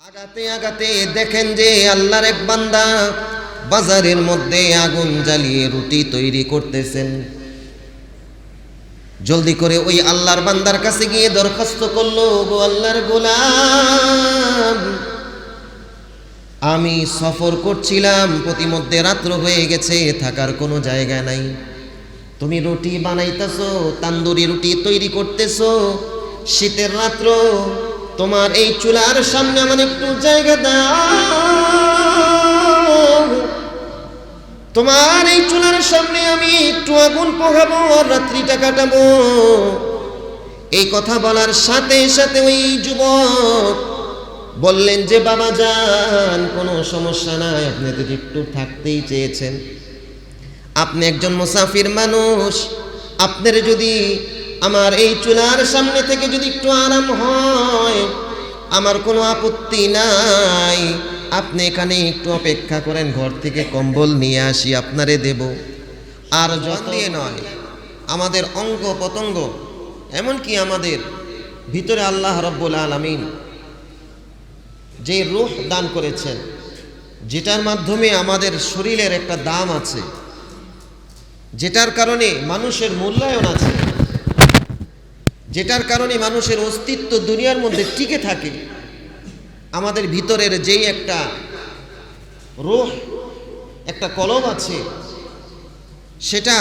আগাতে আগাতে দেখেন যে আল্লাহর এক বান্দা বাজারের মধ্যে আগুন জ্বালিয়ে রুটি তৈরি করতেছেন। জলদি করে ওই আল্লাহর বান্দার কাছে গিয়ে দরখাস্ত করলো, গো আল্লাহর গোলাম, আমি সফর করছিলাম, প্রতিমধ্যে রাত্র হয়ে গেছে, থাকার কোনো জায়গা নাই। তুমি রুটি বানাইতেছো, তান্দুরি রুটি তৈরি করতেছো, শীতের রাত্র, তোমার এই চুলার সামনে আমার একটু জায়গা দাও। তোমার এই চুলার সামনে আমি একটু আগুন পোহাবো আর রাত্রিটা কাটাবো। এই কথা বলার সাথে সাথে ওই যুবক বললেন যে বাবা যান, কোনো সমস্যা নাই, আপনি তো একটু থাকতেই চেয়েছেন, আপনি একজন মুসাফির মানুষ, আপনার যদি আমার এই চুলার সামনে থেকে যদি একটু আরাম হয় আমার কোনো আপত্তি নাই, আপনি এখানে একটু অপেক্ষা করেন, ঘর থেকে কম্বল নিয়ে আসি আপনারে দেব। আর যত দিয়ে নয়, আমাদের অঙ্গ পতঙ্গ, এমনকি আমাদের ভিতরে আল্লাহ রব্বুল আলামিন যে রূহ দান করেছেন, যেটার মাধ্যমে আমাদের শরীরের একটা দাম আছে, যেটার কারণে মানুষের মূল্যায়ন আছে, যেটার কারণে মানুষের অস্তিত্ব দুনিয়ার মধ্যে টিকে থাকে, আমাদের ভিতরের যেই একটা রূহ, একটা কলব আছে, সেটা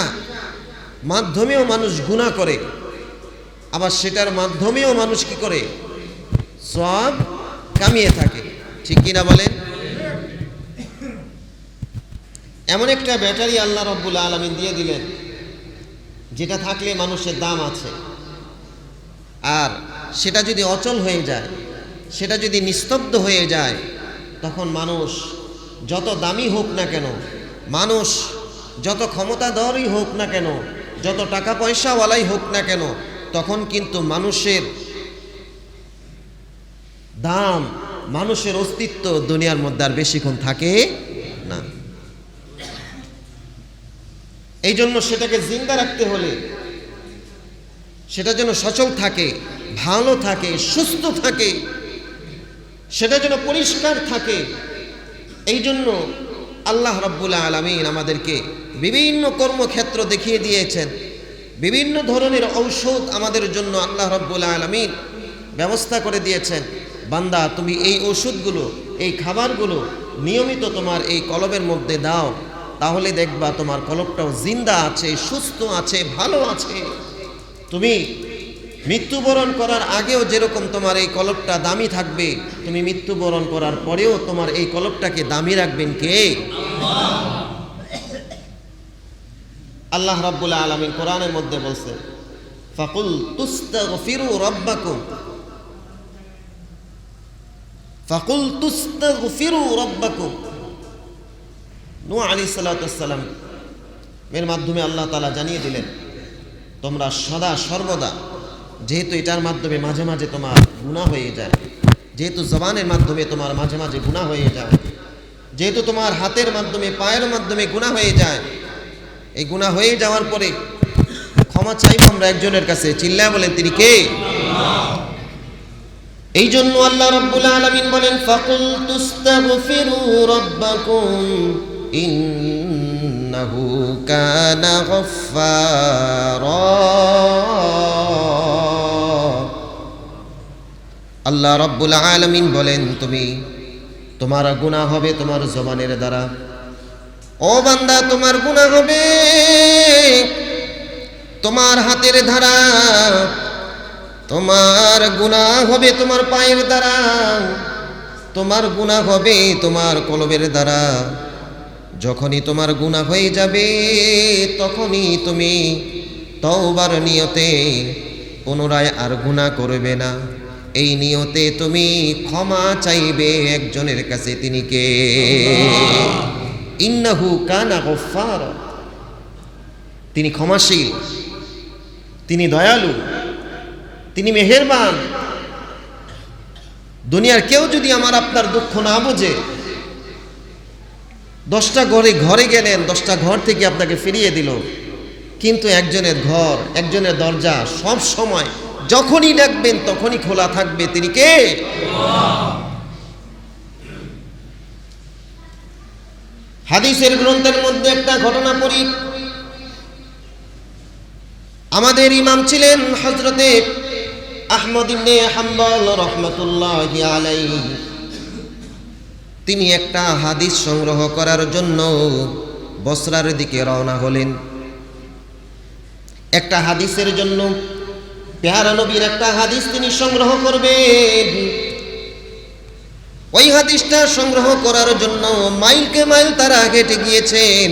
মাধ্যমেও মানুষ গুনাহ করে, আবার সেটার মাধ্যমেও মানুষ কি করে, সওয়াব কামিয়ে থাকে। ঠিক কিনা বলেন? এমন একটা ব্যাটারি আল্লাহ রব্বুল আলামিন দিয়ে দিলেন, যেটা থাকলে মানুষের দাম আছে। আর সেটা যদি অচল হয়ে যায়, সেটা যদি নিস্তব্ধ হয়ে যায়, তখন মানুষ যত দামি হোক না কেন, মানুষ যত ক্ষমতাধরই হোক না কেন, যত টাকা পয়সাওয়ালাই হোক না কেন, তখন কিন্তু মানুষের দাম, মানুষের অস্তিত্ব দুনিয়ার মধ্যে আর বেশিক্ষণ থাকে না। এই জন্য সেটাকে জিন্দা রাখতে হলে, সেটা যেন সচল থাকে, ভালো থাকে, সুস্থ থাকে, সেটা যেন পরিষ্কার থাকে, এই জন্য আল্লাহ রাব্বুল আলামিন আমাদেরকে বিভিন্ন কর্মক্ষেত্র দেখিয়ে দিয়েছেন, বিভিন্ন ধরনের ঔষধ আমাদের জন্য আল্লাহ রাব্বুল আলামিন ব্যবস্থা করে দিয়েছেন। বান্দা, তুমি এই ওষুধগুলো, এই খাবারগুলো নিয়মিত তোমার এই কলবের মধ্যে দাও, তাহলে দেখবা তোমার কলবটাও জিন্দা আছে, সুস্থ আছে, ভালো আছে। তুমি মৃত্যুবরণ করার আগেও যেরকম তোমার এই কলবটা দামি থাকবে, তুমি মৃত্যুবরণ করার পরেও তোমার এই কলবটাকে দামি রাখবেন কে? আল্লাহ রাব্বুল আলামিন কোরআনের মধ্যে বলছেন, ফাকুল তুস্তাগফিরু রাব্বাকুম, ফাকুল তুস্তাগফিরু রাব্বাকুম। নূহ আলাইহিস সালাতু ওয়াস সালাম এর মাধ্যমে আল্লাহ তাআলা জানিয়ে দিলেন, তোমরা সদা সর্বদা, যেহেতু এটার মাধ্যমে মাঝে মাঝে তোমার গুনাহ হয়ে যায়, যেহেতু জবানের মাধ্যমে তোমার মাঝে মাঝে গুনাহ হয়ে যায়, যেহেতু তোমার হাতের মাধ্যমে, পায়ের মাধ্যমে গুনাহ হয়ে যায়, এই গুনাহ হয়ে যাওয়ার পরে ক্ষমা চাইব আমরা একজনের কাছে, চিল্লায় বলেন তিনি কে? এই জন্য আল্লাহ রাব্বুল আলামিন বলেন, ফাকুল তুস্তাগফিরু রাব্বাকুম ইন্নাহু কানা গফফারা। আল্লাহ রাব্বুল আলামিন বলেন, তুমি, তোমার গুনাহ হবে তোমার জবানের দ্বারা। ও বান্দা, তোমার গুনাহ হবে তোমার হাতের দ্বারা, তোমার গুনাহ হবে তোমার পায়ের দ্বারা, তোমার গুনাহ হবে তোমার কলবের দ্বারা। যখনই তোমার গুনাহ হয়ে যাবে, তখনই তুমি তওবার নিয়তে পুনরায় আর গুনাহ করবে না, এই নিয়তে তুমি ক্ষমা চাইবে একজনের কাছে, তিনি কে? ইন্নাহু কানা গফফারা, তিনি ক্ষমাশীল, তিনি দয়ালু, তিনি মেহেরবান। দুনিয়ার কেউ যদি আমার আপনার দুঃখ না বোঝে, 10টা ঘরে গেলেন, 10টা ঘর থেকে আপনাকে ফিরিয়ে দিল, কিন্তু একজনের ঘর, একজনের দরজা সব সময় যখনই ডাকবেন তখনই খোলা থাকবে, তিনি কে? হাদিসের গ্রন্থের মধ্যে একটা ঘটনা পড়ি। আমাদের ইমাম ছিলেন হযরতে আহমদ ইবনে হাম্বল রাহমাতুল্লাহি আলাইহি। তিনি একটা হাদিস সংগ্রহ করার জন্য বসরার দিকে রওনা হলেন। একটা হাদিসের জন্য, পেয়ারা নবীর একটা হাদিস তিনি সংগ্রহ করবেন। ওই হাদিসটা সংগ্রহ করার জন্য মাইলকে মাইল তারা হেঁটে গিয়েছেন।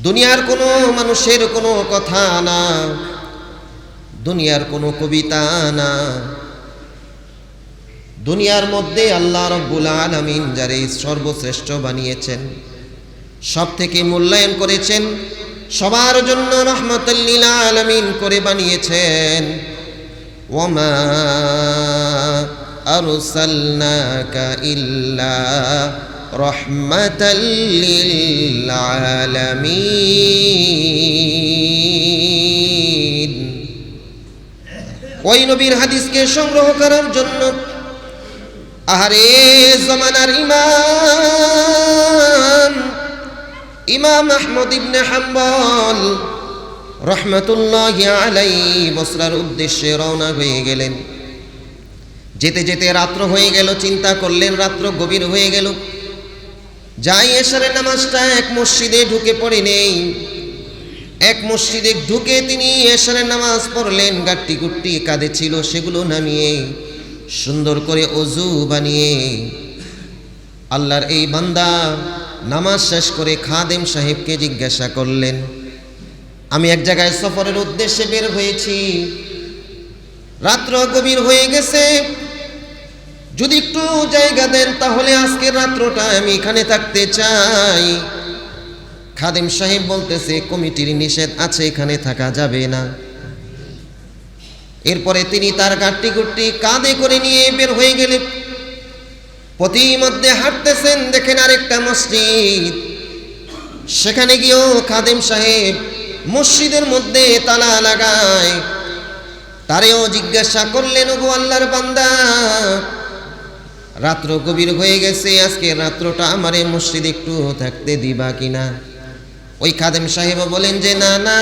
দুনিয়ার কোনো মানুষের কোনো কথা না, দুনিয়ার কোনো কবিতা না, দুনিয়ার মধ্যে আল্লাহ রাব্বুল আলামিন যারে সর্বশ্রেষ্ঠ বানিয়েছেন, সব থেকে মূল্যায়ন করেছেন, সবার জন্য রহমাতুল লিল আলামিন করে বানিয়েছেন। ওয়ামা আরসালনাকা ইল্লা রাহমাতাল লিল আলামিন। ওই নবীর হাদিসকে সংগ্রহ করার জন্য আহারে জামানার ইমাম আহমদ ইবনে হাম্বল রাহমাতুল্লাহি আলাইহি বসরার উদ্দেশ্যে রওনা হয়ে গেলেন। যেতে যেতে রাত্র হয়ে গেল। চিন্তা করলেন রাত্র গভীর হয়ে গেল, যাই এশারের নামাজটা এক মসজিদে ঢুকে পড়ে নেই। এক মসজিদে ঢুকে তিনি এশারের নামাজ পড়লেন। গাট্টি গুট্টি কাঁধে ছিল সেগুলো নামিয়ে সুন্দর করে ওযু বানিয়ে আল্লাহর এই বান্দা নামাজ শেষ করে খাদেম সাহেবকে জিজ্ঞাসা করলেন, আমি এক জায়গায় সফরের উদ্দেশ্যে বের হয়েছি, রাত্র গভীর হয়ে গেছে, যদি একটু জায়গা দেন তাহলে আজকের রাত্রটা আমি এখানে থাকতে চাই। খাদেম সাহেব বলতেছে, কমিটির নিষেধ আছে, এখানে থাকা যাবে না। এরপরে তিনি তার গাট্টি গুট্টি কাঁধে করে নিয়ে বের হয়ে গেলেন। পথিমধ্যে হাঁটতেছেন, দেখেন আরেকটা মসজিদ। সেখানে গিয়েও খাদেম সাহেব মসজিদের মধ্যে তালা লাগায়। তারেও জিজ্ঞাসা করলেন, ওগো আল্লাহর বান্দা, রাত্র গভীর হয়ে গেছে, আজকে রাত্রটা আমার এই মসজিদে একটু থাকতে দিবা কিনা? ওই খাদেম সাহেব বলেন যে না না,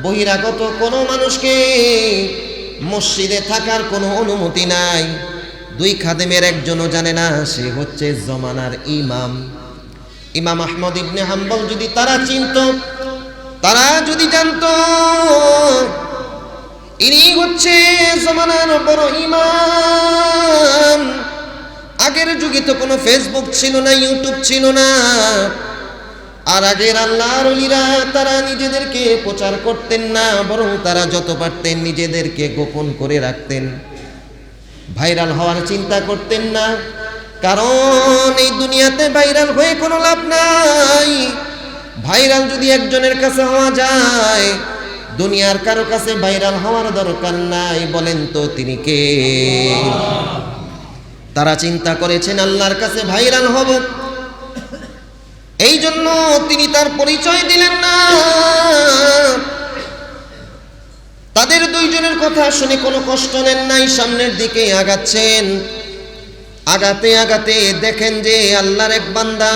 বহিরাগত কোনো মানুষকে মসজিদে থাকার কোনো অনুমতি নাই। দুই খাদেমের একজনও জানে না সে হচ্ছে জমানার ইমাম। ইমাম আহমদ ইবনে হাম্বল যদি তারা চিনত, তারা যদি জানতো ইনি হচ্ছে জমানার বড় ইমাম। আগের যুগে তো কোনো ফেসবুক ছিল না, ইউটিউব ছিল না। আর আগের আল্লাহর ওলিরা তারা নিজেদেরকে প্রচার করতেন না, বরং তারা যত পারতেন নিজেদেরকে গোপন করে রাখতেন। ভাইরাল হওয়ার চিন্তা করতেন না, কারণ এই দুনিয়াতে ভাইরাল হয়ে কোনো লাভ নাই। ভাইরাল যদি একজনের কাছে হওয়া যায়, দুনিয়ার কারো কাছে ভাইরাল হওয়ার দরকার নাই। বলেন তো তিনি কে? তারা চিন্তা করেছেন আল্লাহর কাছে ভাইরাল হব, এই জন্য তিনি তার পরিচয় দিলেন না। তাদের দুইজনের কথা শুনে কোনো কষ্ট নেন নাই, সামনের দিকে আগাচ্ছেন। আগাতে আগাতে দেখেন যে আল্লাহর এক বান্দা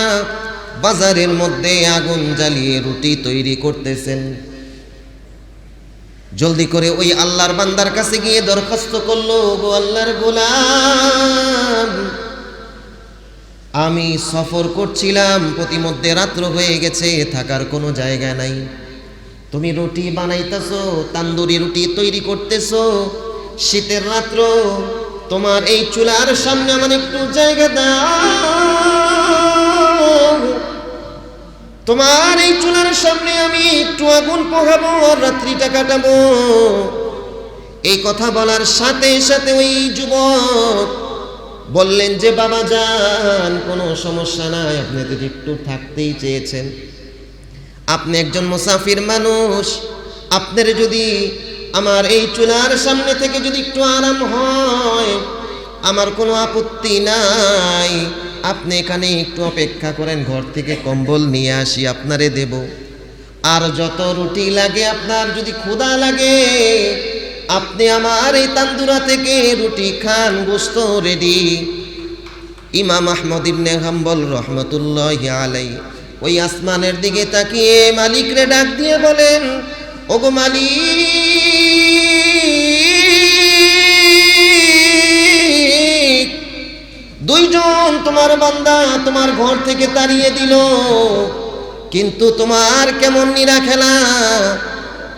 বাজারের মধ্যে আগুন জ্বালিয়ে রুটি তৈরি করতেছেন। জলদি করে ওই আল্লাহর বান্দার কাছে গিয়ে দরখাস্ত করলো, গো আল্লাহর গোলাম, আমি সফর করছিলাম, প্রতিমধ্যে রাত্র হয়ে গেছে, থাকার কোনো জায়গা নাই। তুমি রুটি বানাইতেছো, তান্দুরি রুটি তৈরি করতেছো, শীতের রাত্র, তোমার এই চুলার সামনে আমার একটু জায়গা দাও। তোমার এই চুলার সামনে আমি একটু আগুন পোহাবো আর রাত্রিটা কাটাবো। এই কথা বলার সাথে সাথে ওই যুবক বললেন যে বাবা যান, কোনো সমস্যা নাই, আপনি তো একটু থাকতেই চেয়েছেন, আপনি একজন মুসাফির মানুষ, আপনার যদি আমার এই চুলার সামনে থেকে যদি একটু আরাম হয় আমার কোনো আপত্তি নাই। আপনি এখানে একটু অপেক্ষা করেন, ঘর থেকে কম্বল নিয়ে আসি, আপনারে দেব। আর যত রুটি লাগে, আপনার যদি ক্ষুধা লাগে আপনি আমার এই তান্দুরা থেকে রুটি খান, গোশত রেডি। ইমাম আহমদ ইবনে হাম্বল রহমতুল্লাহি আলাইহি ওই আসমানের দিকে তাকিয়ে মালিকরে ডাক দিয়ে বলেন, ওগো মালিক, দুইজন তোমার বান্দা তোমার ঘর থেকে তাড়িয়ে দিল, কিন্তু তোমার কেমন নিরা খেলা,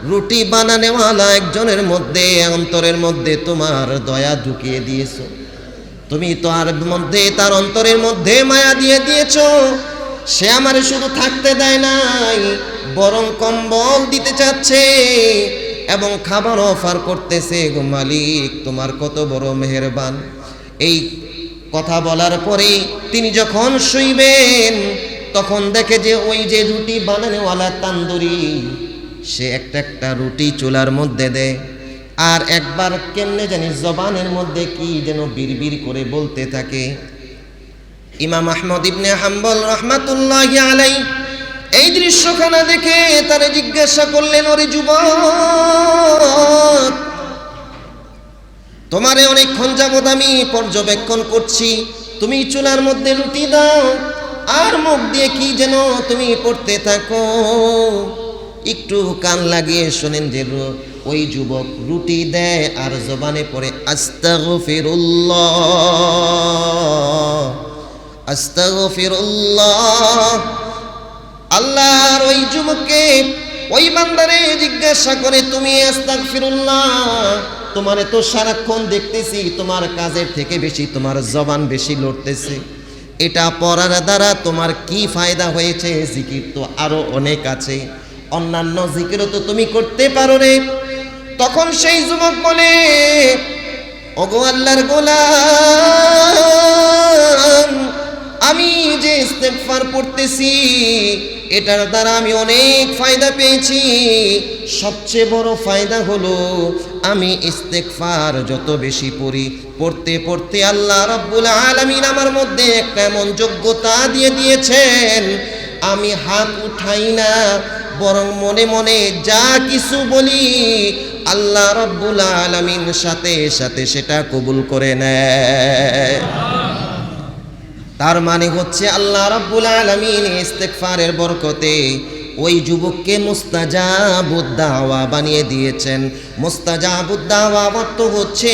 রুটি বানানেওয়ালা একজনের মধ্যে অন্তরের মধ্যে তোমার দয়া ঢুকিয়ে দিয়েছো, তুমি তো আর মধ্যে তার অন্তরের মধ্যে মায়া দিয়ে দিয়েছো, সে আমারে শুধু থাকতে দেয় নাই, বরং কম্বল দিতে চাচ্ছে এবং খাবার অফার করতেছে। গো মালিক, তোমার কত বড় মেহেরবান। এই কথা বলার পরে তিনি যখন শুইবেন তখন দেখে যে ওই যে রুটি বানানোওয়ালা তান্দুরি, সে একটা একটা রুটি চুলার মধ্যে দেয়, আর একবার কেমনে জানি জবানের মধ্যে কি যেন বিড়বিড় করে বলতে থাকে। ইমাম আহমদ ইবনে হাম্বল রহমাতুল্লাহি আলাইহি এই দৃশ্যখানা দেখে তারে জিজ্ঞাসা করলেন, ওরে যুবক, তোমারে অনেকক্ষণ যাবৎ আমি পর্যবেক্ষণ করছি, তুমি চুলার মধ্যে রুটি দাও আর মুখ দিয়ে কি যেন তুমি পড়তে থাকো, একটু কান লাগিয়ে শোনেন যে ওই যুবক রুটি দেয় আর জবানে পড়ে আস্তাগফিরুল্লাহ আস্তাগফিরুল্লাহ। আল্লাহর ওই যুবককে ওই বান্দারে জিজ্ঞাসা করে, তুমি আস্তাগফিরুল্লাহ, তোমারে তো সারাক্ষণ দেখতেছি তোমার কাজের থেকে বেশি তোমার জবান বেশি লড়তেছে, এটা পড়ার দ্বারা তোমার কি ফায়দা হয়েছে? জিকির তো আরো অনেক আছে, অন্যান্য জিকিরও তো তুমি করতে পারো রে। তখন সেই যুবক বলে, ওগো আল্লাহর গোলাম, আমি যে ইস্তেগফার পড়তেছি এটার দ্বারা আমি অনেক ফায়দা পেয়েছি, সবচেয়ে বড় ফায়দা হলো আমি ইস্তেগফার যত বেশি পড়ি, পড়তে পড়তে আল্লাহ রাব্বুল আলামিন আমার মধ্যে একটা এমন যোগ্যতা দিয়ে দিয়েছেন, আমি হাত উঠাই না, বরং মনে মনে যা কিছু বলি আল্লাহ রাব্বুল আলামিন সাথে সাথে সেটা কবুল করে নেয়। তার মানে হচ্ছে আল্লাহ রাব্বুল আলামিন ইস্তেগফারের বরকতে ওই যুবককে মুস্তাজাবুদ দাওয়া বানিয়ে দিয়েছেন। মুস্তাজাবুদ দাওয়া অর্থ হচ্ছে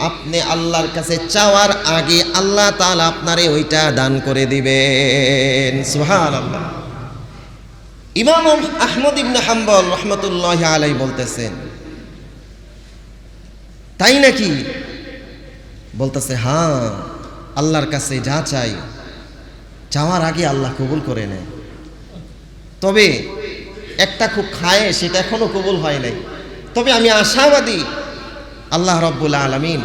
আপনি আল্লাহর কাছে চাওয়ার আগে আল্লাহ তাআলা আপনারে ওইটা দান করে দিবেন। সুবহানাল্লাহ। ইমাম আহমদ ইবনে হাম্বল রহমতুল্লাহি আলাইহি বলতেছেন, তাই নাকি? বলতেছে, হ্যাঁ, আল্লাহর কাছে যা চাই চাওয়ার আগে আল্লাহ কবুল করে নেয়। তবে একটা খুব খায়, সেটা এখনো কবুল হয় নাই, তবে আমি আশাবাদী আল্লাহ রাব্বুল আলামিন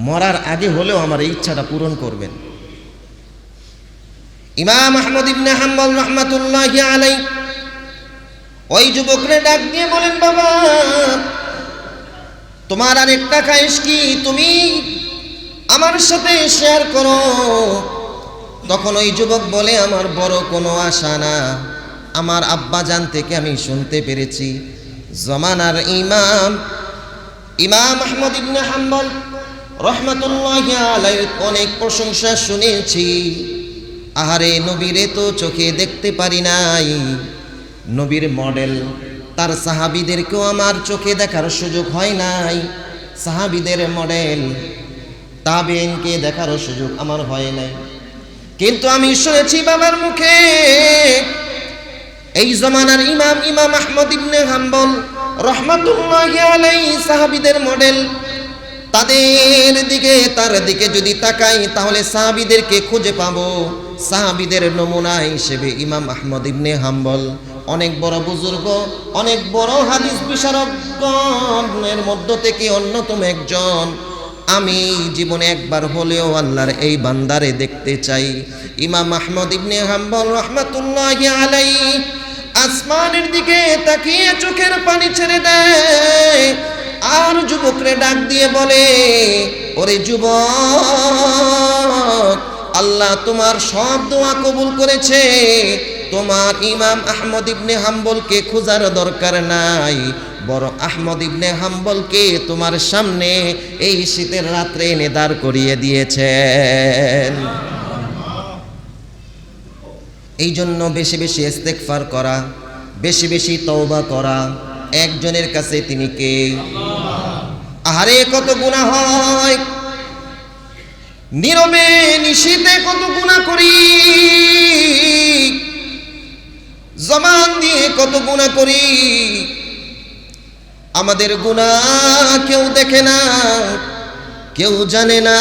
মরার আগে হলেও আমার এই ইচ্ছাটা পূরণ করবেন। ইমাম আহমদ ইবনে হাম্বল রহমাতুল্লাহি আলাইহি ওই যুবকরে ডাক দিয়ে বলেন, বাবা, তোমার আর একটা খায়েশ কি, তুমি আমার সাথে শেয়ার করো। তখন ওই যুবক বলে, আমার বড় কোনো আশা না, আমার আব্বাজান থেকে আমি শুনতে পেরেছি জমানার ইমাম আহমদ ইবনে হাম্বল রহমাতুল্লাহি আলাইহি অনেক প্রশংসা শুনেছি। আহারে, নবীরে তো চোখে দেখতে পারি নাই, নবীর মডেল তার সাহাবীদেরকেও আমার চোখে দেখার সুযোগ হয় নাই, সাহাবীদের মডেল তাবেঈনকে দেখার সুযোগ আমার হয় নাই, কিন্তু আমি শুনেছি বাবার মুখে এই জমানার ইমাম আহমদ ইবনে হাম্বল রহমাতুল্লাহি আলাইহি সাহাবীদের মডেল। তার দিকে যদি তাকাই তাহলে সাহাবীদেরকে খুঁজে পাবো। সাহাবীদের নমুনা হিসেবে ইমাম আহমদ ইবনে হাম্বল অনেক বড় বুজুর্গ, অনেক বড় হাদিস বিশারদগণের মধ্য থেকে অন্যতম একজন। আমি জীবনে একবার হলেও আল্লাহর এই বান্দারে দেখতে চাই। ইমাম আহমদ ইবনে হাম্বল রহমাতুল্লাহি আলাইহি আসমানের দিকে তাকিয়ে চোখের পানি ছেড়ে দেয়, আর যুবকরে ডাক দিয়ে বলে, ওরে যুবক, আল্লাহ তোমার সব দোয়া কবুল করেছে, তোমার ইমাম আহমদ ইবনে হাম্বলকে খোঁজার দরকার নাই, বড় আহমদ ইবনে হাম্বলকে তোমার সামনে এই শীতের রাত্রে এনে দাঁড় করিয়ে দিয়েছেন। এই জন্য বেশি বেশি ইস্তেগফার করা, বেশি বেশি তওবা করা। একজনের কাছে তিনি কে? আহারে কত গুনাহ হয়, নীরবে নিশীথে কত গুনাহ করি, জবান দিয়ে কত গুনাহ করি। আমাদের গুনাহ কেউ দেখে না, কেউ জানে না।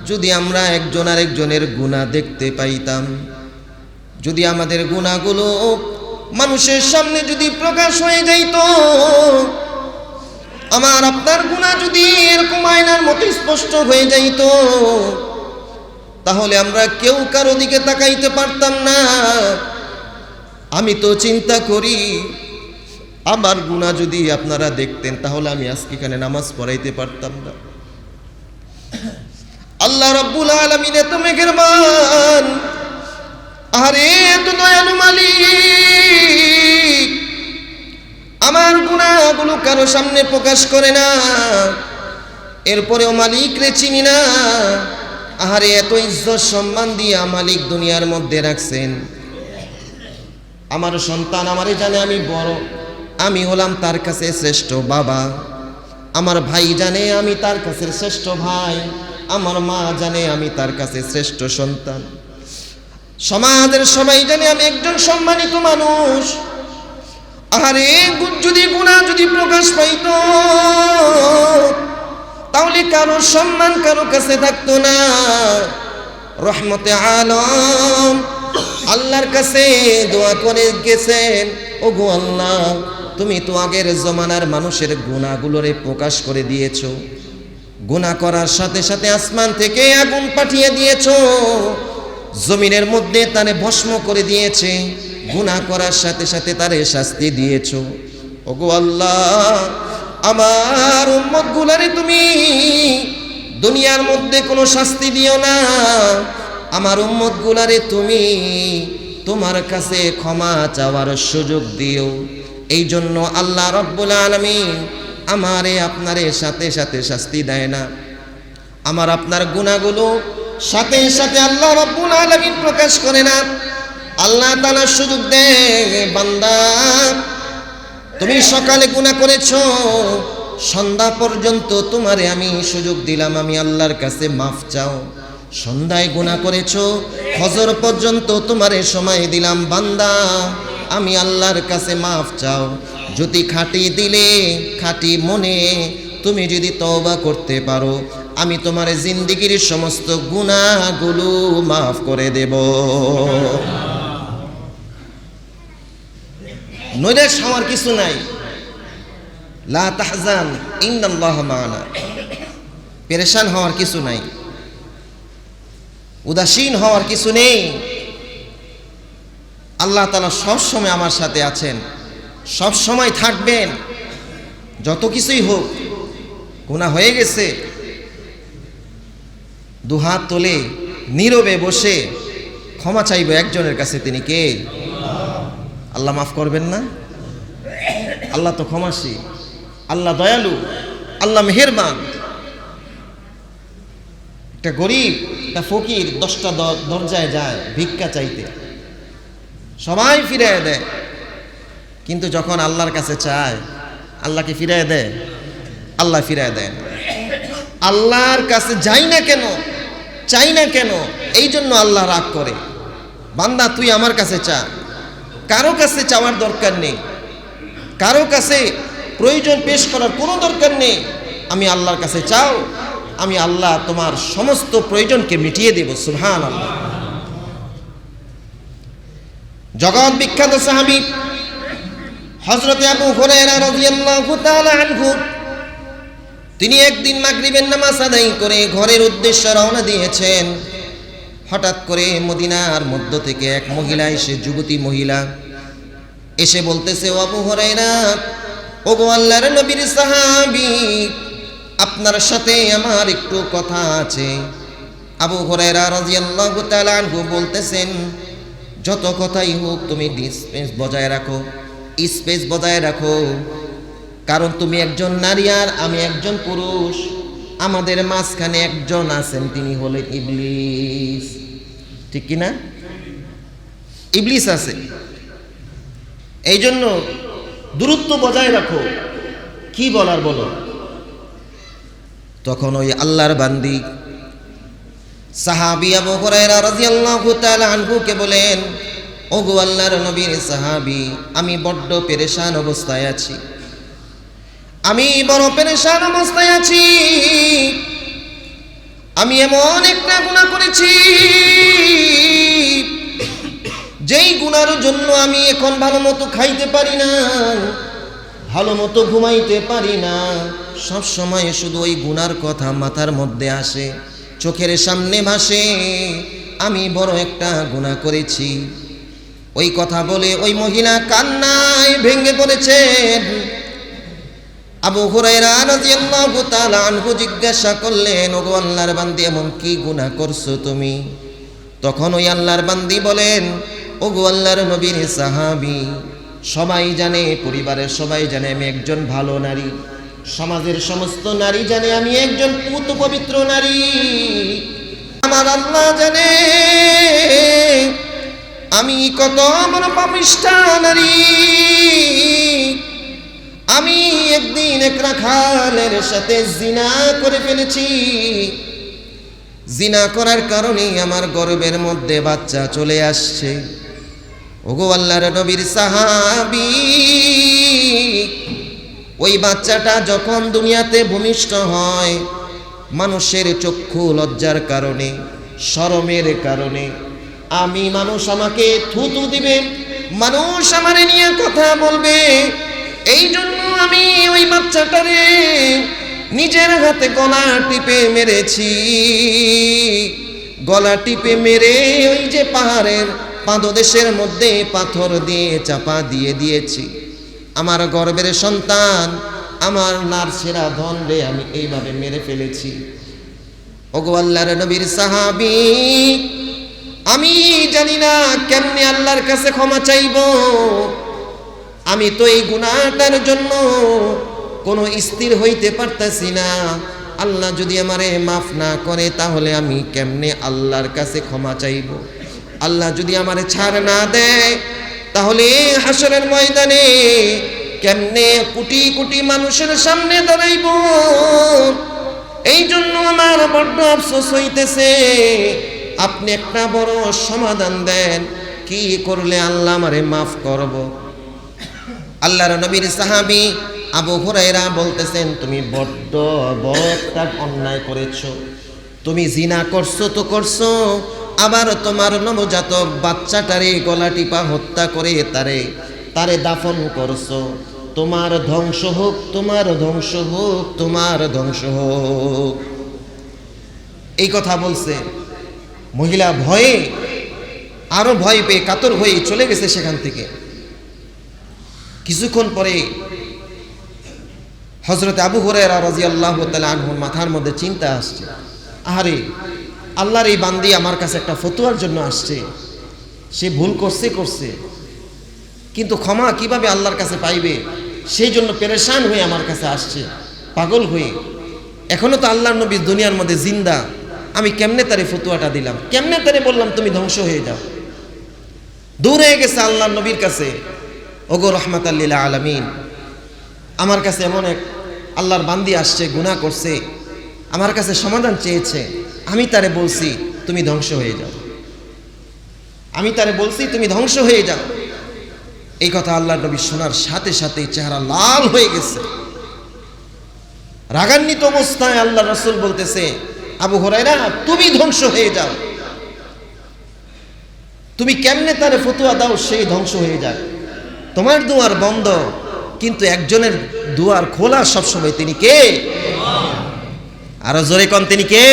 যদি আমরা একজন আরেকজনের গুনাহ দেখতে পাইতাম, যদি আমাদের গুনাহগুলো মানুষের সামনে যদি প্রকাশ হয়ে যাইত, আমার আপনার গুনাহ যদি এরকম আয়নার মতো স্পষ্ট হয়ে যাইত, তাহলে আমরা কেউ কারো দিকে তাকাইতে পারতাম না। আমি তো চিন্তা করি, আমার গুনাহ যদি আপনারা দেখতেন, তাহলে আমি আজকে এখানে নামাজ পড়াইতে পারতাম না। আল্লাহ রাব্বুল আলামিন এত মেহেরবান, আরে এত দয়ালু মালিক, আমার গুনাহগুলো কারো সামনে প্রকাশ করে না। এরপরেও মালিক রে চিনি না। আহারে এত ইজ্জত সম্মান দিয়ে মালিক দুনিয়ার মধ্যে রাখছেন। আমার সন্তান আমারে জানে আমি বড়, আমি হলাম তার কাছে শ্রেষ্ঠ বাবা। আমার ভাই জানে আমি তার কাছে শ্রেষ্ঠ ভাই। আমার মা জানে আমি তার কাছে শ্রেষ্ঠ সন্তান। সমাজের সবাই জানে আমি একজন সম্মানিত মানুষ। আরে যদি গুনাহ যদি প্রকাশ পাইত, তাহলে কারো সম্মান কারো কাছে থাকতো না। রহমতে আলম আল্লাহর কাছে দোয়া করে গেছেন, ওগো আল্লাহ, তুমি তো আগের জমানার মানুষের গুনাহগুলোরে প্রকাশ করে দিয়েছো। গুনাহ করার সাথে সাথে আসমান থেকে আগুন পাঠিয়ে দিয়েছো, জমিনের মধ্যে তারে ভস্ম করে দিয়েছে। গুনাহ করার সাথে সাথে তারে শাস্তি দিয়েছো। ওগো আল্লাহ, আমার উম্মত গুলারে তুমি দুনিয়ার মধ্যে কোনো শাস্তি দিও না। আমার উম্মত গুলারে তুমি তোমার কাছে ক্ষমা চাওয়ার সুযোগ দিও। এই জন্য আল্লাহ রাব্বুল আলামিন আমারে আপনারে সাথে সাথে শাস্তি দেয় না। আমার আপনার গুনাহগুলো সাথে সাথে আল্লাহ রাব্বুল আলামিন প্রকাশ করে না। আল্লাহ তাআলা সুযোগ দেয়, বান্দা তুমি সকালে গুনাহ করেছো, সন্ধ্যা পর্যন্ত তোমারে আমি সুযোগ দিলাম, আমি আল্লাহর কাছে মাফ চাও। সন্ধ্যায় গুনাহ করেছো, ফজর পর্যন্ত তোমারে সময় দিলাম, বান্দা আমি আল্লাহর কাছে মাফ চাও। যদি খাঁটি দিলে খাঁটি মনে তুমি যদি তওবা করতে পারো, আমি তোমার জিন্দেগীর সমস্ত গুনাহগুলো মাফ করে দেব। নৈরাশ হওয়ার কিছু নাই। লা তাহজান ইন্নাল্লাহা মা'ানা, পেরেশান হওয়ার কিছু নাই, উদাসীন হওয়ার কিছু নেই। আল্লাহ তাআলা সব সময় আমার সাথে আছেন, সব সময় থাকবেন। যত কিছুই হোক, গুনাহ হয়ে গেছে, দুহাত তোলে নীরবে বসে ক্ষমা চাইব একজনের কাছে, তিনি কে? আল্লাহ মাফ করবেন না? আল্লাহ তো ক্ষমাশীল, আল্লাহ দয়ালু, আল্লাহ মেহেরবান। একটা গরিব, একটা ফকির 10টা দরজায় যায় ভিক্ষা চাইতে, সবাই ফিরিয়ে দেয়, কিন্তু যখন আল্লাহর কাছে চায়, আল্লাহকে ফিরিয়ে দেয়? আল্লাহ ফিরিয়ে দেন। আল্লাহর কাছে যাই না কেন, চাই না কেন, এই জন্য আল্লাহ রাগ করে। বান্দা তুই আমার কাছে চা, কারো কাছে চাওয়ার দরকার নেই, কারো কাছে প্রয়োজন পেশ করার কোনো দরকার নেই। আমি আল্লাহর কাছে চাও, আমি আল্লাহ তোমার সমস্ত প্রয়োজনকে মিটিয়ে দেব। সুবহানাল্লাহ। জগৎ বিখ্যাত সাহাবী হযরত আবু হুরায়রা রাদিয়াল্লাহু তাআলা আনহু, তিনি একদিন মাগরিবের নামাজ আদায় করে ঘরের উদ্দেশ্যে রওনা দিয়েছেন। হঠাৎ করে মদিনার মধ্য থেকে এক মহিলা এসে, যুবতী মহিলা এসে বলতেছে, ও আবু হুরায়রা, ওগো আল্লাহর নবীর সাহাবী, আপনার সাথে আমার একটু কথা আছে। আবু হুরায়রা রাদিয়াল্লাহু তাআলা আনহু বলতেছেন, যত কথাই হোক তুমি স্পেস বজায় রাখো, স্পেস বজায় রাখো। কারণ তুমি একজন নারী আর আমি একজন পুরুষ, আমাদের মাঝখানে একজন আছেন, তিনি হলেন ইবলিস। ঠিক কিনা? ইবলিস আছে, এই জন্য দূরত্ব বজায় রাখো। কি বলার বলো। তখন ওই আল্লাহর বান্দি সাহাবী আবু হুরায়রা রাদিয়াল্লাহু তাআলা আনহুকে বলেন, ওগো আল্লাহর নবীর সাহাবী, আমি বড্ড পেরেশান অবস্থায় আছি, আমি বড় পেরেশান অবস্থায় আছি। আমি এমন একটা গুনাহ করেছি, যেই গুনার জন্য আমি এখন ভালো মতো খাইতে পারি না, ভালো মতো ঘুমাইতে পারি না। সব সময় শুধু ওই গুনার কথা মাথার মধ্যে আসে, চোখের সামনে ভাসে। আমি বড় একটা গুনাহ করেছি। ওই কথা বলে ওই মহিলা কান্নায় ভেঙে পড়েছেন। আবু হুরায়রা রাদিয়াল্লাহু তাআলা আনহু জিজ্ঞাসা করলেন, ওগো আল্লাহর বান্দি, এমন কি গুনাহ করছো তুমি? তখন ওই আল্লাহর বান্দি বলেন, ওগো আল্লাহর নবীর সাহাবী, সবাই জানে, পরিবারের সবাই জানে আমি একজন ভালো নারী, সমাজের সমস্ত নারী জানে আমি একজন পুত পবিত্র নারী। আমার আল্লাহ জানে আমি কত বড় পাপিষ্ঠা নারী। আমি একদিন এক রাখালের সাথে জিনা করে ফেলেছি। জিনা করার কারণে আমার গর্ভের মধ্যে বাচ্চা চলে আসছে। ওগো আল্লাহর নবীর সাহাবী, ওই বাচ্চাটা যখন দুনিয়াতে ভূমিষ্ঠ হয়, মানুষের চক্ষু লজ্জার কারণে, শরমের কারণে, মানুষ আমাকে থুতু দিবে, মানুষ আমারে নিয়ে কথা বলবে, এই জন্য আমি ওই বাচ্চাটারে নিজের হাতে গলা টিপে মেরেছি। গলা টিপে মেরে ওই যে পাহাড়ের পাদদেশের মধ্যে পাথর দিয়ে চাপা দিয়ে দিয়েছি। আমার গর্ভের সন্তান, আমার নার্সেরা ধন রে আমি এইভাবে মেরে ফেলেছি। ওগো আল্লাহর নবীর সাহাবী, আমি জানি না কেমনে আল্লাহর কাছে ক্ষমা চাইব। আমি তো এই গুনাহটার জন্য কোনো স্থির হইতে পারতাছি না। আল্লাহ যদি আমারে মাফ না করে, তাহলে আমি কেমনে আল্লাহর কাছে ক্ষমা চাইব? আল্লাহ যদি আমারে ছাড় না দেয়, তাহলে হাসরের ময়দানে কেমনে কোটি কোটি মানুষের সামনে দাঁড়াইব? এই জন্য আমার বড্ড আফসোস হইতেছে। আপনি একটা বড় সমাধান দেন, কি করলে আল্লাহ আমারে মাফ করব? আল্লাহর নবীর সাহাবী আবু হুরায়রা বলতেছেন, তুমি বড্ড বড় একটা অন্যায় করেছো। তুমি জিনা করছো তো করছো, আবার তোমার নবজাতক বাচ্চাটারে গলা টিপা হত্যা করে তারে দাফন করছো। তোমার ধ্বংস হোক, তোমার ধ্বংস হোক, তোমার ধ্বংস হোক। এই কথা বলছে। মহিলা ভয়ে, আরো ভয় পেয়ে কাতর হয়ে চলে গেছে সেখান থেকে। কিছুক্ষণ পরে হযরত আবু হুরায়রা রাদিয়াল্লাহু তাআলা আনহুর মাথার মধ্যে চিন্তা আসছে, আহারে, আল্লাহর এই বান্দি আমার কাছে একটা ফতোয়ার জন্য আসছে। সে ভুল করছে, কিন্তু ক্ষমা কিভাবে আল্লাহর কাছে পাইবে, সেই জন্য পেরেশান হয়ে আমার কাছে আসছে, পাগল হয়ে। এখনো তো আল্লাহর নবী দুনিয়ার মধ্যে জিন্দা, আমি কেমনে তারে ফতোয়াটা দিলাম, কেমনে তারে বললাম তুমি ধ্বংস হয়ে যাও? দৌড়ে গেছে আল্লাহর নবীর কাছে, ওগো রহমাতাল লিল আলামিন, আমার কাছে এমন এক আল্লাহর বান্দি আসছে, গুনাহ করছে, আমার কাছে সমাধান চেয়েছে। আমি তারে বলছি তুমি ধ্বংস হয়ে যাও, আমি তারে বলছি তুমি ধ্বংস হয়ে যাও। এই কথা আল্লাহর নবী শোনার সাথে সাথে চেহারা লাল হয়ে গেছে। রাগান্বিত অবস্থায় আল্লাহ রাসূল বলতেছে, আবু হুরায়রা, তুমি ধ্বংস হয়ে যাও। তুমি কেমনে তারে ফতোয়া দাও সেই ধ্বংস হয়ে যায়? তোমার দুয়ার বন্ধ, কিন্তু একজনের দুয়ার খোলা সবসময়। তিনি কে? আরো জোরে কোন, তিনি কে?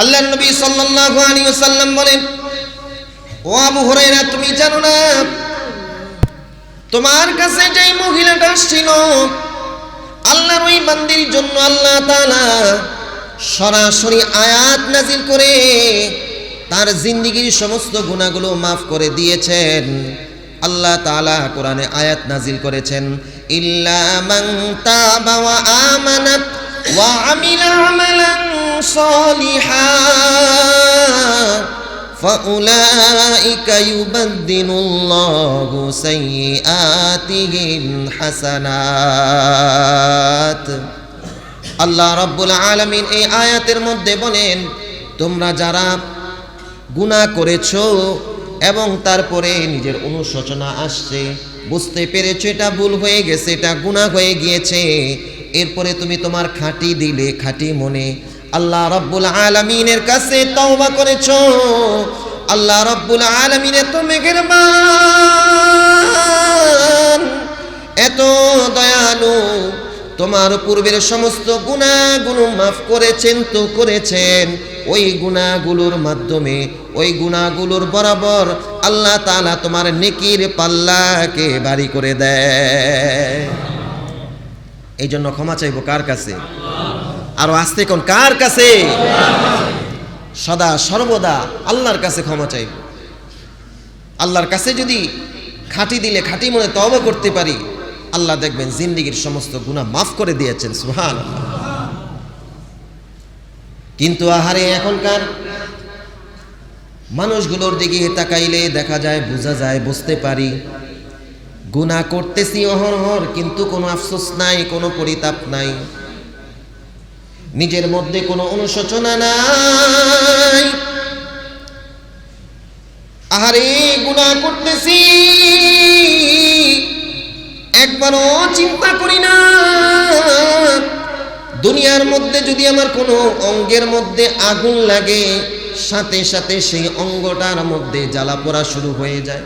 আল্লাহর নবী সাল্লাল্লাহু আলাইহি ওয়াসাল্লাম বলেন, ও আবু হুরায়রা, তুমি জানো না তোমার কাছে যেই মহিলাটা আসছিল, আল্লাহর ওই বান্দির জন্য আল্লাহ তাআলা সরাসরি আয়াত নাজিল করে তার জিন্দেগীর সমস্ত গুনাহগুলো মাফ করে দিয়েছেন। আল্লাহ তাআলা কোরআনে আয়াত নাজিল করেছেন, ইল্লা মান তাবা ওয়া আমানা ওয়া আমিলা আমালান সলিহান ফাউলাইকা ইউবাদদিলুল্লাহু সাইয়্যাতিহিম হাসানাত। আল্লাহ রাব্বুল আলামিন এই আয়াতের মধ্যে বলেন, তোমরা যারা গুনাহ করেছো এবং তারপরে নিজের অনুশোচনা আসছে, বুঝতে পেরেছো এটা ভুল হয়ে গেছে, এটা গুনাহ হয়ে গিয়েছে, এরপরে তুমি তোমার খাঁটি দিলে খাঁটি মনে আল্লাহ রাব্বুল আলামিনের কাছে তওবা করেছো, আল্লাহ রাব্বুল আলামিন এত মেহেরবান, এত দয়ালু, তোমার পূর্বের সমস্ত গুনাহগুলো মাফ করেছেন তো করেছেন। ওই গুনাহগুলোর মাধ্যমে, ওই গুনাহগুলোর বরাবর আল্লাহ তাআলা তোমার নেকির পাল্লাকে ভারী করে দেয়। এই জন্য ক্ষমা চাইবো কার কাছে? আরো আস্তে কোন কার কাছে? সদা সর্বদা আল্লাহর কাছে ক্ষমা চাইব। আল্লাহর কাছে যদি খাঁটি দিলে খাঁটি মনে তওবা করতে পারি, আল্লাহ দেখবেন জিন্দেগীর সমস্ত গুনাহ মাফ করে দিয়েছেন। সুবহানাল্লাহ। কিন্তু আহারে এখনকার মানুষগুলোর দিকে তাকাইলে দেখা যায়, বোঝা যায়, বুঝতে পারি গুনাহ করতেছি অহরহর, কিন্তু কোনো আফসোস নাই, কোনো পরিতাপ নাই, নিজের মধ্যে কোনো অনুশোচনা নাই। আহারে গুনাহ করতেছি, একবারও চিন্তা করি না দুনিয়ার মধ্যে যদি আমার কোনো অঙ্গের মধ্যে আগুন লাগে, সাথে সাথে সেই অঙ্গটার মধ্যে জ্বালা পোড়া শুরু হয়ে যায়।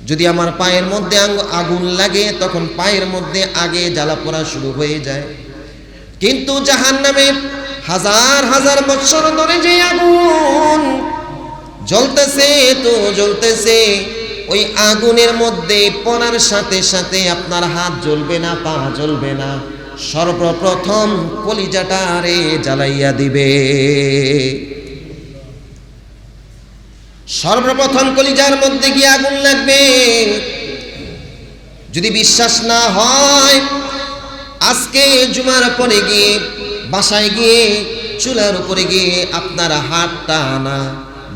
যদি আমার পায়ের মধ্যে আগুন লাগে, তখন পায়ের মধ্যে আগে জ্বালা পোড়া শুরু হয়ে যায়। কিন্তু জাহান্নামে হাজার হাজার বছর ধরে যে আগুন জ্বলতেছে তো জ্বলতেছে, ওই আগুনের মধ্যে পড়ার সাথে সাথে আপনার হাত জ্বলবে না, পা জ্বলবে না, সর্বপ্রথম কলিজাটারে জ্বালাইয়া দিবে। সর্বপ্রথম কলিজার মধ্যে গিয়ে আগুন লাগবে। যদি বিশ্বাস না হয়, আজকে জুমার পরে গিয়ে বাসায় গিয়ে চুলার উপরে গিয়ে আপনার হাতটা না,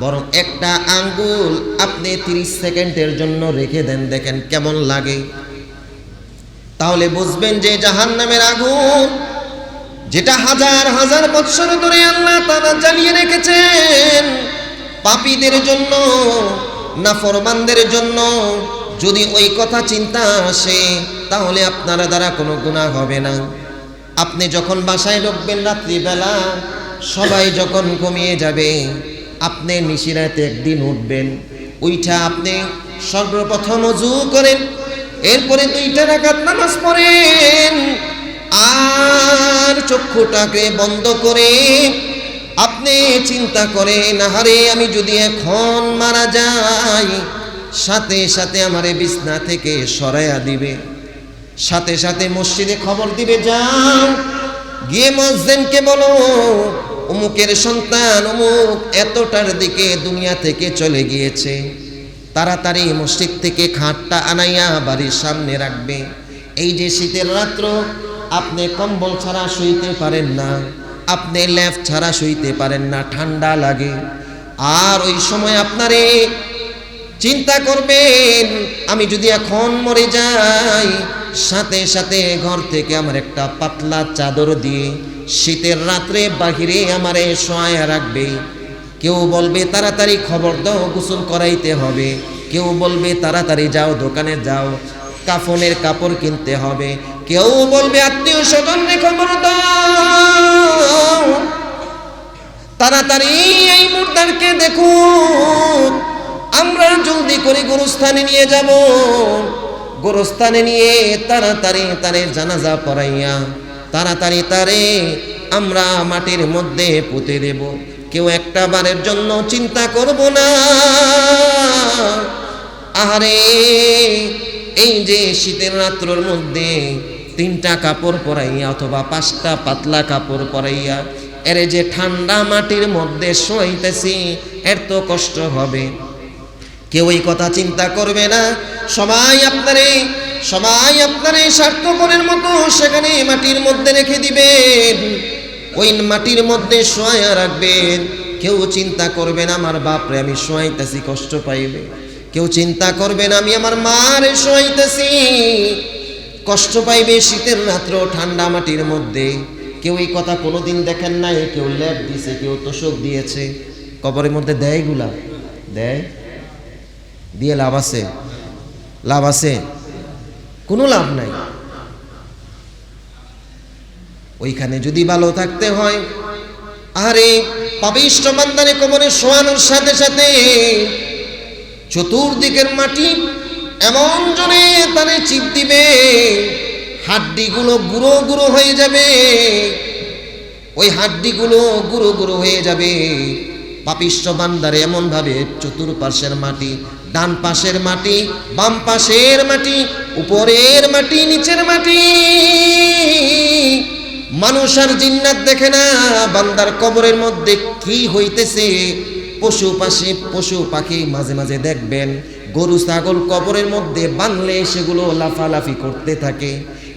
বরং একটা আঙ্গুল আপনি 30 সেকেন্ডের জন্য রেখে দেন, দেখেন কেমন লাগে। তাহলে বুঝবেন যে জাহান্নামের আগুন, যেটা হাজার হাজার বছর ধরে আল্লাহ তাআলা জ্বালিয়ে রেখেছেন পাপীদের জন্য, নাফরমানদের জন্য, যদি ওই কথা চিন্তা আসে, তাহলে আপনার দ্বারা কোনো গুনাহ হবে না। আপনি যখন বাসায় ঢুকবেন রাত্রিবেলা, সবাই যখন ঘুমিয়ে যাবে, আপনি নিশিরাতে একদিন উঠবেন, উইঠা আপনি সর্বপ্রথম ওযু করেন, এরপরে 2 রাকাত নামাজ পড়েন, আর চক্ষুটাকে বন্ধ করে আপনি চিন্তা করেন, আহারে আমি যদি এখন মারা যাই, সাথে সাথে আমারে বিছনা থেকে সরাইয়া দিবে, সাথে সাথে মসজিদে খবর দিবে, যাও গিয়ে মুয়াজ্জিনকে বলো অমুকের সন্তান অমুক এতটার দিকে দুনিয়া থেকে চলে গিয়েছে, তাড়াতাড়ি মসজিদ থেকে খাটটা আনাইয়া বাড়ির সামনে রাখবে। এই যে শীতের রাত্র, আপনি কম্বল ছাড়া শুইতে পারেন না, আপনি লেপ ছাড়া শুইতে পারেন না, ঠান্ডা লাগে। আর ওই সময় আপনারে চিন্তা করবেন, আমি যদি এখন মরে যাই, সাথে সাথে ঘর থেকে আমার একটা পাতলা চাদর দিয়ে শীতের রাত্রে বাহিরে আমারে শোয়ায়া রাখবে। কেউ বলবে তাড়াতাড়ি খবর দাও, গোসল করাইতে হবে, কেউ বলবে তাড়াতাড়ি যাও দোকানে যাও, কাফনের কাপড় কিনতে হবে, কেউ বলবে আত্মীয় স্বজনকে খবর দাও, তাড়াতাড়ি এই মুর্দারকে দেখুন, আমরা জলদি করে গোরস্থানে নিয়ে যাব, গোরস্থানে নিয়ে তাড়াতাড়ি তারে জানাজা পড়াইয়া তাড়াতাড়ি তারে আমরা মাটির মধ্যে পুঁতে দেব। কেউ একটা বারের জন্য চিন্তা করব না, আহারে এই যে শীতের রাত্রের মধ্যে 3টা কাপড় পরাইয়া অথবা 5টা পাতলা কাপড় পরাইয়া এর যে ঠান্ডা মাটির মধ্যে শোয়াইতেছি এর তো কষ্ট হবে। কেউ এই কথা চিন্তা করবে না। সবাই আপনারে স্বার্থপরের মতো সেখানে মাটির মধ্যে রেখে দিবেন, ওই মাটির মধ্যে শোয়া রাখবেন। কেউ চিন্তা করবে না আমার বাপরে আমি শোয়াইতেছি কষ্ট পাইবে। কেউ চিন্তা করবে না আমি আমার মারে শোয়াইতেছি কষ্ট পাইবে শীতের রাত্র ঠান্ডা মাটির মধ্যে। কেউ এই কথা কোনোদিন দেখেন নাই। কেউ লেপ দিয়েছে, কেউ তোষক দিয়েছে। কবরের মধ্যে দেয় গুলা দেয়, দিয়ে লাভ আছে? লাভ আছে? কোনো লাভ নাই। ওইখানে যদি ভালো থাকতে হয়, আরে পাপিষ্ঠ বান্দারে কবরে শোয়ানোর সাথে সাথে চতুর্দিকের মাটি এমন জোরে তারে চিপ দিবে, হাড্ডিগুলো গুঁড়ো গুঁড়ো হয়ে যাবে। ওই হাড্ডিগুলো গুঁড়ো গুঁড়ো হয়ে যাবে। পাপিষ্ঠ বান্দারে এমন ভাবে চতুর্পাশের মাটি, ডান পাশের মাটি, বাম পাশের মাটি, উপরের মাটি, নিচের মাটি। মানুষ আর জিন্নাত দেখে না বান্দার কবরের মধ্যে কি হইতেছে। পশু পাখি মাঝে মাঝে দেখবেন গরু ছাগল কবরের মধ্যে বানলে সেগুলো লাফালাফি করতে থাকে।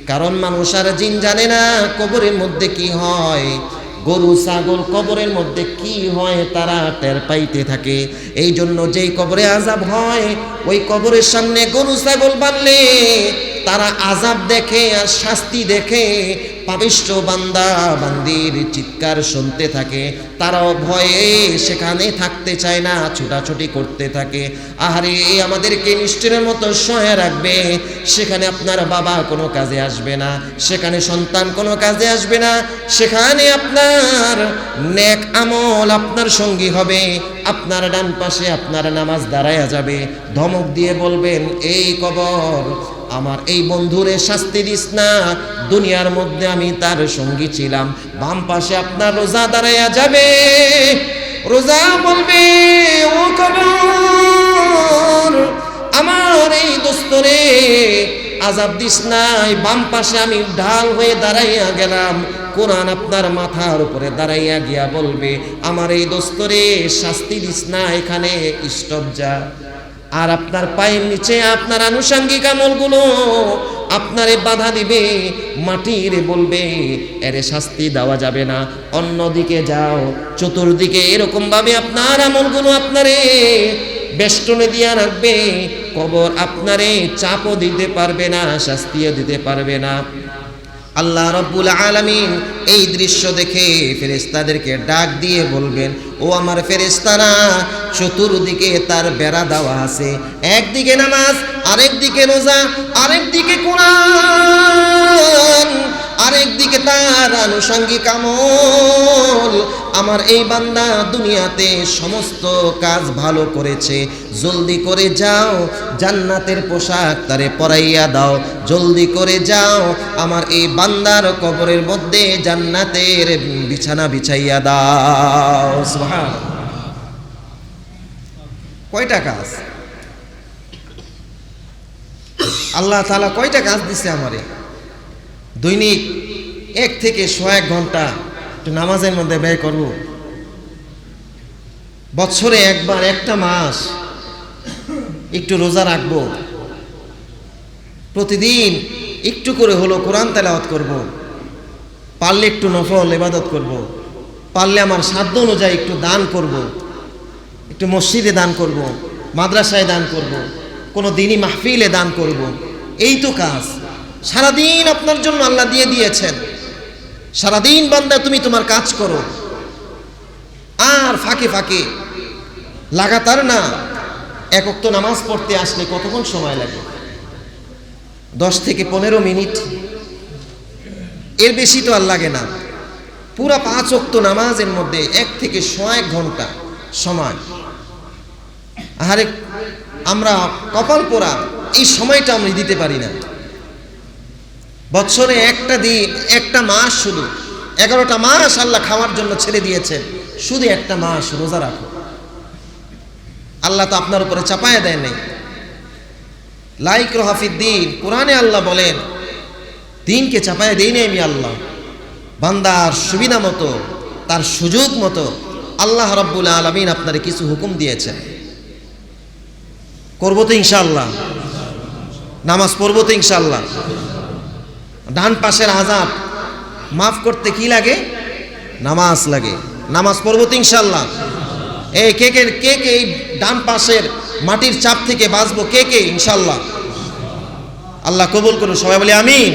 কারণ মানুষ আর জিন জানে না কবরের মধ্যে কি হয়। গরু ছাগল কবরের মধ্যে কি হয় তারা টের পাইতে থাকে। এই জন্য যেই কবরে আযাব হয় ওই কবরের সামনে গরু ছাগল বানলে তারা আযাব দেখে আর শাস্তি দেখে পাপিষ্ঠ বান্দা বান্দির চিৎকার শুনতে থাকে। তারাও ভয়ে সেখানে থাকতে চায় না, ছুটাছুটি করতে থাকে। আহারে আমাদেরকে নিষ্ঠুরের মতো সহায় রাখবে। সেখানে আপনার বাবা কোনো কাজে আসবে না, সেখানে সন্তান কোনো কাজে আসবে না, সেখানে আপনার নেক আমল আপনার সঙ্গী হবে। আপনার ডান পাশে আপনার নামাজ দাঁড়ায়া যাবে। ধমক দিয়ে বলবেন এই কবর আমার এই বন্ধুরে শাস্তি দিস না, দুনিয়ার মধ্যে আমি তার সঙ্গী ছিলাম। বাম পাশে আপনার রোজা দাঁড়াইয়া যাবে, রোজা বলবে ও কবর আমার এই দোস্তরে আযাব দিস নাই। বাম পাশে আমি ঢাল হয়ে দাঁড়াইয়া গেলাম। কোরআন আপনার মাথার উপরে দাঁড়াইয়া গিয়া বলবে আমার এই দোস্তরে শাস্তি দিস না, এখানে স্টপ যা। আর আপনার পায়ের নিচে আপনার আনুষঙ্গিক আমলগুলো আপনারে বাধা দিবে, মাটিরে বলবে এরে শাস্তি দেওয়া যাবে না, অন্যদিকে যাও। চতুর্দিকে এরকম ভাবে আপনার আমলগুলো আপনারে বেষ্টনে দিয়া রাখবে। কবর আপনারে চাপও দিতে পারবে না, শাস্তিও দিতে পারবে না। আল্লাহ রাব্বুল আলামিন এই দৃশ্য দেখে ফেরেশতাদেরকে ডাক দিয়ে বলবেন ও আমার ফেরেশতারা, চতুর্দিকে তার বেড়া দেওয়া আছে। একদিকে নামাজ, আরেকদিকে রোজা, আরেকদিকে কোরআন, আরেকদিকে তার আনুষঙ্গিক আমল। আমার এই বান্দা দুনিয়াতে সমস্ত কাজ ভালো করেছে, জলদি করে যাও জান্নাতের পোশাক তারে পরাইয়া দাও। জলদি করে যাও আমার এই বান্দার কবরের মধ্যে জান্নাতের বিছানা বিছাইয়া দাও। সুবহানাল্লাহ। কয়টা কাজ আল্লাহ তাআলা কয়টা কাজ দিছে আমারে? দৈনিক 1 থেকে 1 ঘন্টা একটু নামাজের মধ্যে ব্যয় করব। বছরে একবার একটা মাস একটু রোজা রাখবো। প্রতিদিন একটু করে হলো কোরআন তেলাওয়াত করব। পারলে একটু নফল ইবাদত করব। পারলে আমার সাধ্য অনুযায়ী একটু দান করব। একটু মসজিদে দান করব, মাদ্রাসায় দান করব, কোনো দিনই মাহফিলে দান করব। এই তো কাজ। সারাদিন আপনার জন্য আল্লাহ দিয়ে দিয়েছেন। সারাদিন বান্দা তুমি তোমার কাজ করো। আর ফাঁকে ফাঁকে লাগাতার না, এক ওয়াক্ত নামাজ পড়তে আসলে কতক্ষণ সময় লাগে? 10 থেকে 15 মিনিট, এর বেশি তো আর লাগে না। পুরা 5 ওয়াক্ত নামাজের মধ্যে 1 থেকে 1 ঘন্টা সময়। আরে আমরা কপাল পোড়া, এই সময়টা আমরা দিতে পারি না। বছরে একটা দিন, একটা মাস, শুধু 11টা মাস আল্লাহ খাওয়ার জন্য ছেড়ে দিয়েছেন। শুধু একটা মাস রোজা রাখো। আল্লাহ তো আপনার উপরে চাপায়া দেয় নাই। লা ইকরাহা ফিদ্দীন, কোরআনে আল্লাহ বলেন দিনকে চাপায়া দেই নাই আমি আল্লাহ। বান্দার সুবিধা মতো তার সুযোগ মতো আল্লাহ রাব্বুল আলামিন আপনারে কিছু হুকুম দিয়েছেন, করবো তো ইনশাআল্লাহ, নামাজ পড়বো তো ইনশাআল্লাহ। ডান পাশের আযাব মাফ করতে কি লাগে? নামাজ লাগে। নামাজ পড়বো তো ইনশাআল্লাহ। এই কে কে কে কে এই ডান পাশের মাটির চাপ থেকে বাঁচবো? কে কে ইনশাআল্লাহ? আল্লাহ কবুল করুন, সবাই বলে আমিন।